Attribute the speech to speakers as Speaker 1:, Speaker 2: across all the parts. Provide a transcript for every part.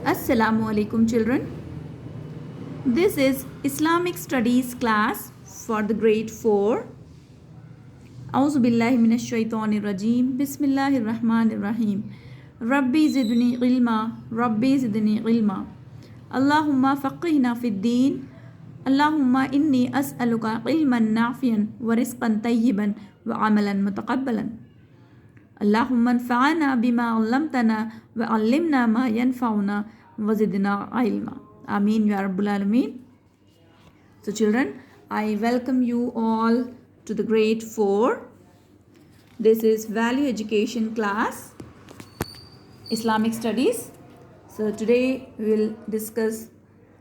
Speaker 1: Assalamu alaikum children. This is Islamic Studies class for the grade 4. A'udhu billahi minash shaitanir rajim. Bismillahir rahmanir rahim. Rabbi zidni ilma. Rabbi zidni ilma. Allahumma faqihna fid deen. Allahumma inni as'aluka ilman nafiyan wa rizqan tayyiban wa amalan mutaqabbalan. اللهم انفعنا بما علمتنا وعلمنا ما ينفعنا وزدنا علما. Ameen Ya Rabbul Alameen. So children, I welcome you all to the grade 4. This is Value Education class, Islamic Studies. So today we will discuss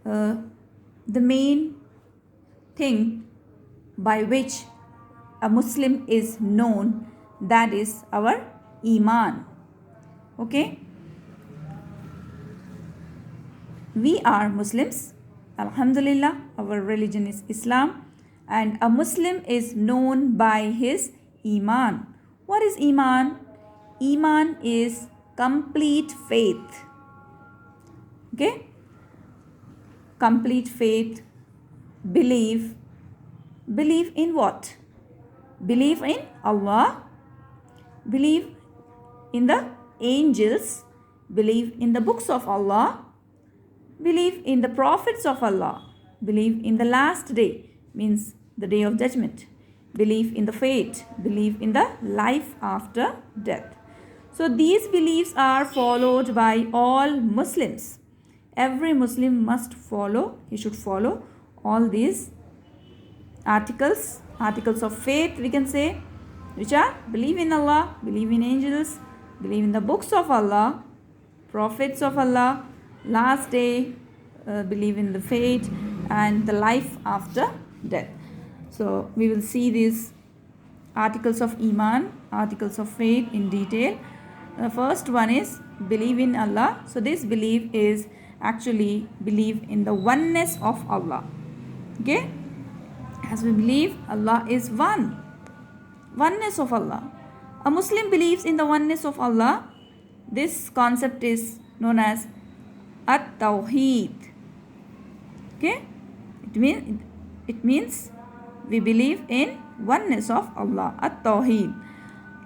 Speaker 1: the main thing by which a Muslim is known, that is our Iman. Okay, we are Muslims, Alhamdulillah. Our religion is Islam, and a Muslim is known by his Iman. What is Iman? Iman is complete faith. Okay, complete faith, belief in what? Believe in Allah, believe in the angels, believe in the books of Allah, believe in the prophets of Allah, believe in the last day, means the day of judgment, believe in the fate, believe in the life after death. So these beliefs are followed by all Muslims. Every Muslim must follow, he should follow all these articles of faith, we can say, which are believe in Allah, believe in angels, believe in the books of Allah, prophets of Allah, last day, believe in the fate and the life after death. So we will see these articles of Iman, articles of faith in detail. The first one is believe in Allah. So this belief is actually believe in the oneness of Allah. Okay, as we believe Allah is one. Oneness of Allah. A Muslim believes in the oneness of Allah. This concept is known as At-Tawheed. Okay? It means we believe in oneness of Allah. At-Tawheed.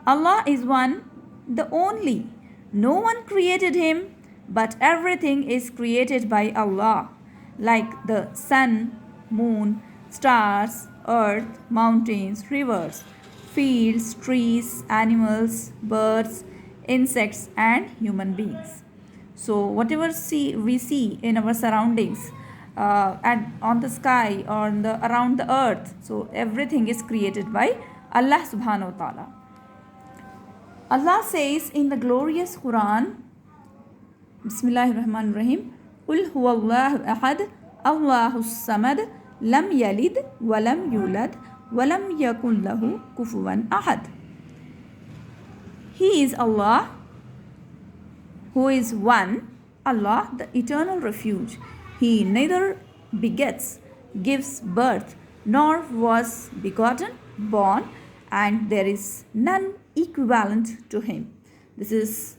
Speaker 1: Allah is one, the only. No one created him, but everything is created by Allah. Like the sun, moon, stars, earth, mountains, rivers, fields, trees, animals, birds, insects, and human beings. So whatever we see in our surroundings, and on the sky or around the earth, so everything is created by Allah subhanahu wa ta'ala. Allah says in the glorious Quran, Bismillahirrahmanirrahim, Qul huwallahu ahad, Allahus samad, lam yalid walam yulad walam yakun lahu kufuwan ahad. He is Allah, who is one, Allah, the eternal refuge. He neither begets, gives birth, nor was begotten, born, and there is none equivalent to him. This is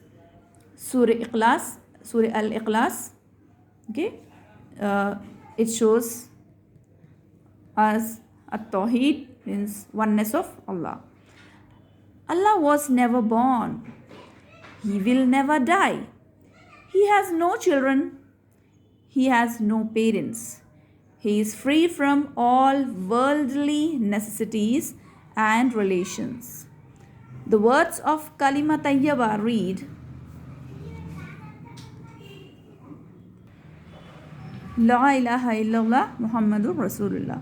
Speaker 1: Surah Al-Ikhlas. Okay, it shows us At-Tawheed, means oneness of Allah. Allah was never born. He will never die. He has no children. He has no parents. He is free from all worldly necessities and relations. The words of Kalima Tayyaba read, La ilaha illallah Muhammadur Rasulullah.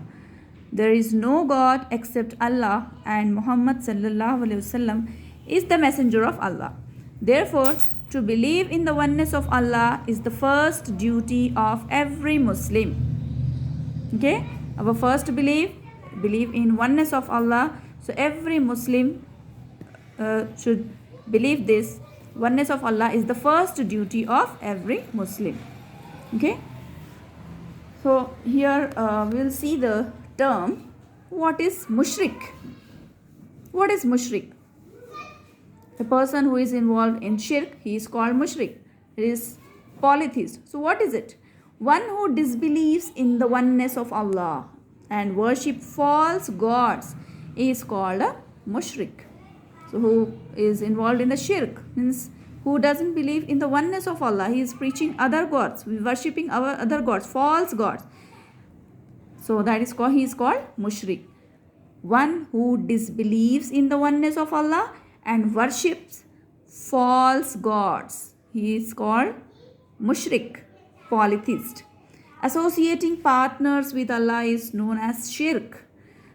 Speaker 1: There is no God except Allah, and Muhammad sallallahu alaihi wasallam is the messenger of Allah. Therefore, to believe in the oneness of Allah is the first duty of every Muslim. Okay, our first believe in oneness of Allah. So every Muslim should believe this. Oneness of Allah is the first duty of every Muslim. Okay, so here we'll see the term, what is mushrik? What is mushrik? A person who is involved in shirk, he is called mushrik. It is Polytheist. So what is it? One who disbelieves in the oneness of Allah and worship false gods is called a mushrik. So who is involved in the shirk means who doesn't believe in the oneness of Allah. He is preaching other gods, worshipping our other gods, false gods. So that is called, he is called mushrik. One who disbelieves in the oneness of Allah and worships false gods. He is called mushrik, polytheist. Associating partners with Allah is known as shirk.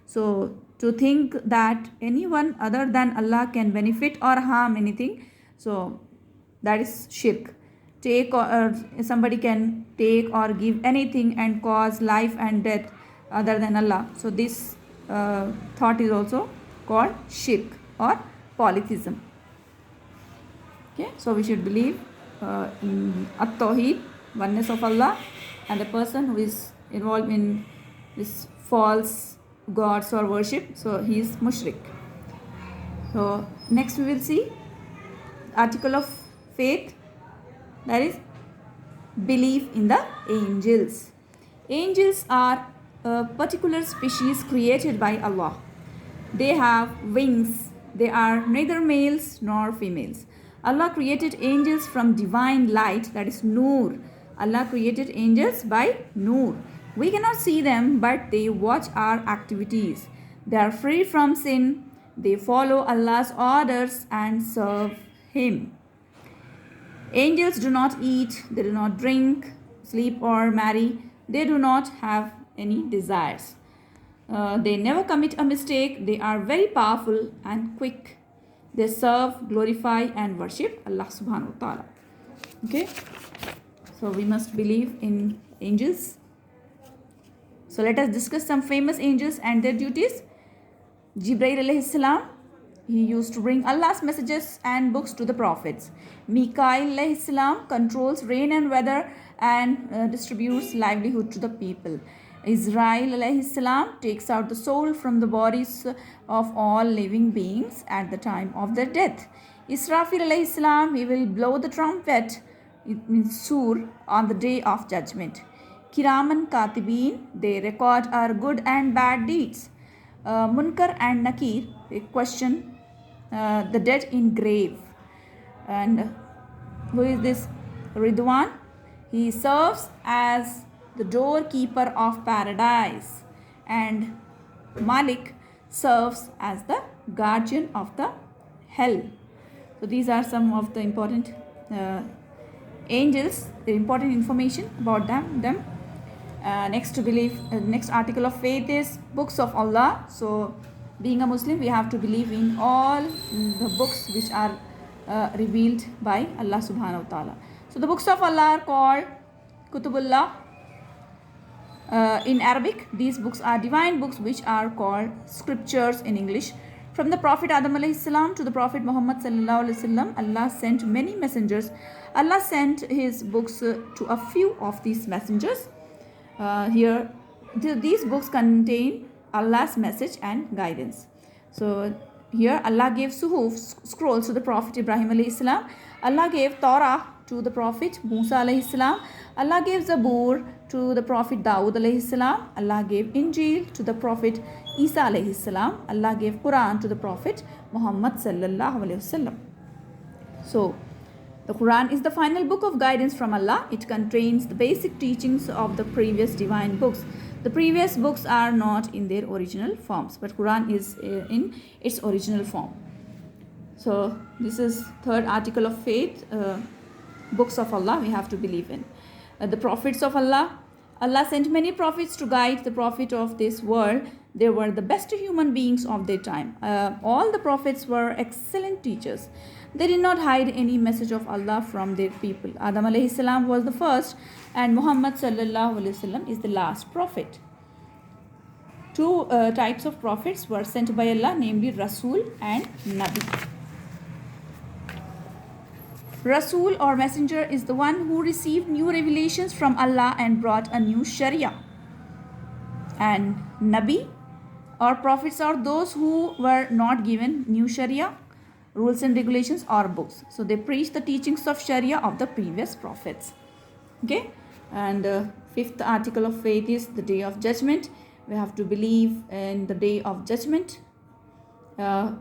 Speaker 1: So to think that anyone other than Allah can benefit or harm anything, so that is shirk. Take or somebody can take or give anything and cause life and death other than Allah. So this thought is also called shirk or polytheism. Okay, so we should believe in at-tawheed, oneness of Allah, and the person who is involved in this false gods or worship, so he is mushrik. So next we will see article of faith, that is belief in the angels. Angels are a particular species created by Allah. They have wings. They are neither males nor females. Allah created angels from divine light, that is Noor. Allah created angels by Noor. We cannot see them, but they watch our activities. They are free from sin. They follow Allah's orders and serve Him. Angels do not eat, they do not drink, sleep or marry. They do not have any desires. They never commit a mistake. They are very powerful and quick. They serve, glorify and worship Allah subhanahu wa ta'ala. Okay. So we must believe in angels. So let us discuss some famous angels and their duties. Jibreel alayhi salam, he used to bring Allah's messages and books to the prophets. Mikael alayhi salam controls rain and weather and distributes livelihood to the people. Israel alayhi salam takes out the soul from the bodies of all living beings at the time of their death. Israfil alayhi salam, he will blow the trumpet, it means sur, on the day of judgment. Kiraman Katibin, they record our good and bad deeds. Munkar and Nakir, they question the dead in grave. And who is this? Ridwan, he serves as the doorkeeper of paradise. And Malik serves as the guardian of the hell. So these are some of the important angels, the important information about them. Next to believe, next article of faith is books of Allah. So being a Muslim, we have to believe in all the books which are revealed by Allah subhanahu wa ta'ala. So the books of Allah are called Kutubullah. In Arabic, these books are divine books which are called scriptures in English. From the Prophet Adam alayhi salam to the Prophet Muhammad sallallahu alaihi wasallam, Allah sent many messengers. Allah sent His books to a few of these messengers. Here, these books contain Allah's message and guidance. So here Allah gave Suhuf, scrolls, to the Prophet Ibrahim alayhi salam. Allah gave Torah to the Prophet Musa alayhi salam. Allah gave Zabur to the Prophet Dawood alayhi salam. Allah gave Injil to the Prophet Isa alayhi salam. Allah gave Quran to the Prophet Muhammad sallallahu alayhi wasallam. So the Quran is the final book of guidance from Allah. It contains the basic teachings of the previous divine books. The previous books are not in their original forms, but Quran is in its original form. So this is third article of faith, books of Allah we have to believe in. The prophets of Allah. Allah sent many prophets to guide the prophet of this world. They were the best human beings of their time. All the prophets were excellent teachers. They did not hide any message of Allah from their people. Adam alayhi salam was the first and Muhammad sallallahu alayhi wasallam is the last prophet. Two types of prophets were sent by Allah, namely Rasul and Nabi. Rasul or messenger is the one who received new revelations from Allah and brought a new Sharia. And Nabi or prophets are those who were not given new Sharia, rules and regulations or books. So they preach the teachings of Sharia of the previous prophets. Okay, and fifth article of faith is the day of judgment. We have to believe in the day of judgment. uh,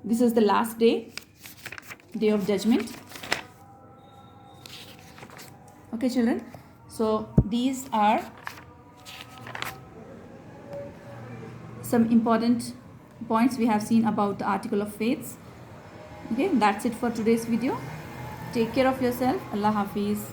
Speaker 1: this is the last day of judgment. Okay children, so these are some important points we have seen about the article of faiths. Okay, that's it for today's video. Take care of yourself. Allah Hafiz.